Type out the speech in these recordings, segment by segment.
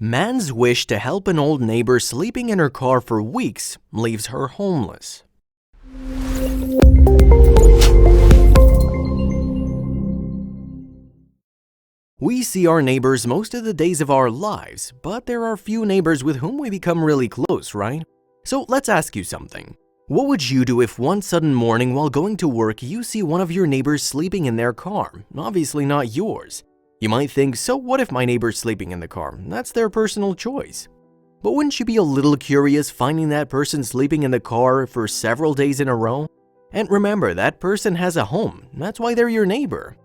Man's wish to help an old neighbor sleeping in her car for weeks leaves her homeless. We see our neighbors most of the days of our lives, but there are few neighbors with whom we become really close, right? So let's ask you something. What would you do if one sudden morning while going to work you see one of your neighbors sleeping in their car? Obviously not yours. You might think, so what if my neighbor's sleeping in the car? That's their personal choice. But wouldn't you be a little curious finding that person sleeping in the car for several days in a row? And remember, that person has a home. That's why they're your neighbor.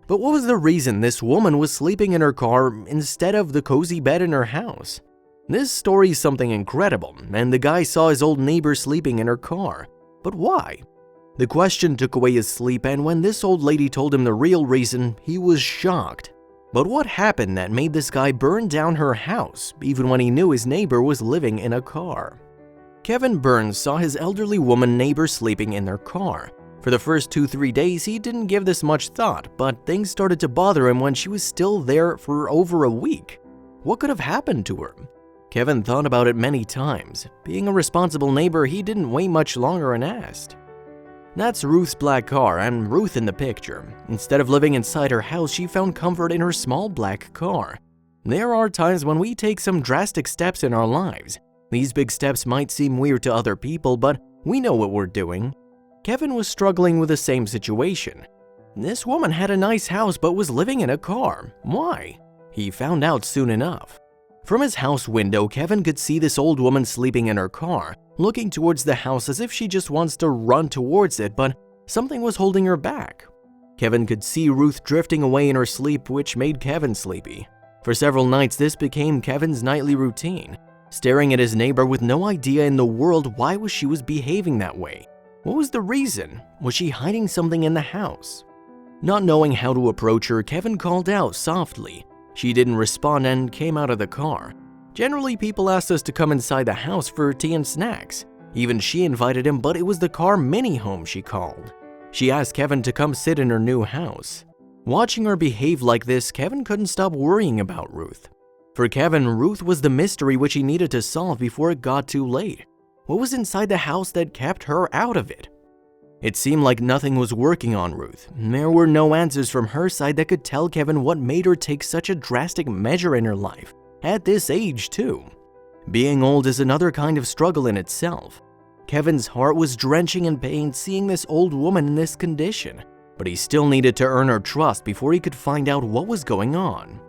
But what was the reason this woman was sleeping in her car instead of the cozy bed in her house? This story is something incredible, and the guy saw his old neighbor sleeping in her car. But why? The question took away his sleep, and when this old lady told him the real reason, he was shocked. But what happened that made this guy burn down her house, even when he knew his neighbor was living in a car? Kevin Burns saw his elderly woman neighbor sleeping in their car. For the first 2-3 days, he didn't give this much thought, but things started to bother him when she was still there for over a week. What could have happened to her? Kevin thought about it many times. Being a responsible neighbor, he didn't wait much longer and asked. That's Ruth's black car, and Ruth in the picture. Instead of living inside her house, she found comfort in her small black car. There are times when we take some drastic steps in our lives. These big steps might seem weird to other people, but we know what we're doing. Kevin was struggling with the same situation. This woman had a nice house but was living in a car. Why? He found out soon enough. From his house window, Kevin could see this old woman sleeping in her car, looking towards the house as if she just wants to run towards it, but something was holding her back. Kevin could see Ruth drifting away in her sleep, which made Kevin sleepy. For several nights, this became Kevin's nightly routine, staring at his neighbor with no idea in the world why she was behaving that way. What was the reason? Was she hiding something in the house? Not knowing how to approach her, Kevin called out softly. She didn't respond and came out of the car. Generally, people asked us to come inside the house for tea and snacks. Even she invited him, but it was the car mini home she called. She asked Kevin to come sit in her new house. Watching her behave like this, Kevin couldn't stop worrying about Ruth. For Kevin, Ruth was the mystery which he needed to solve before it got too late. What was inside the house that kept her out of it? It seemed like nothing was working on Ruth. There were no answers from her side that could tell Kevin what made her take such a drastic measure in her life. At this age, too. Being old is another kind of struggle in itself. Kevin's heart was drenching in pain seeing this old woman in this condition, but he still needed to earn her trust before he could find out what was going on.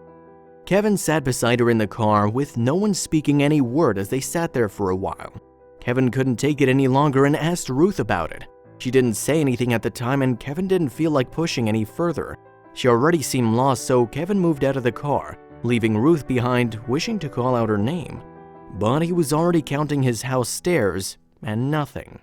Kevin sat beside her in the car with no one speaking any word as they sat there for a while. Kevin couldn't take it any longer and asked Ruth about it. She didn't say anything at the time, and Kevin didn't feel like pushing any further. She already seemed lost, so Kevin moved out of the car, leaving Ruth behind, wishing to call out her name. But he was already counting his house stairs, and nothing.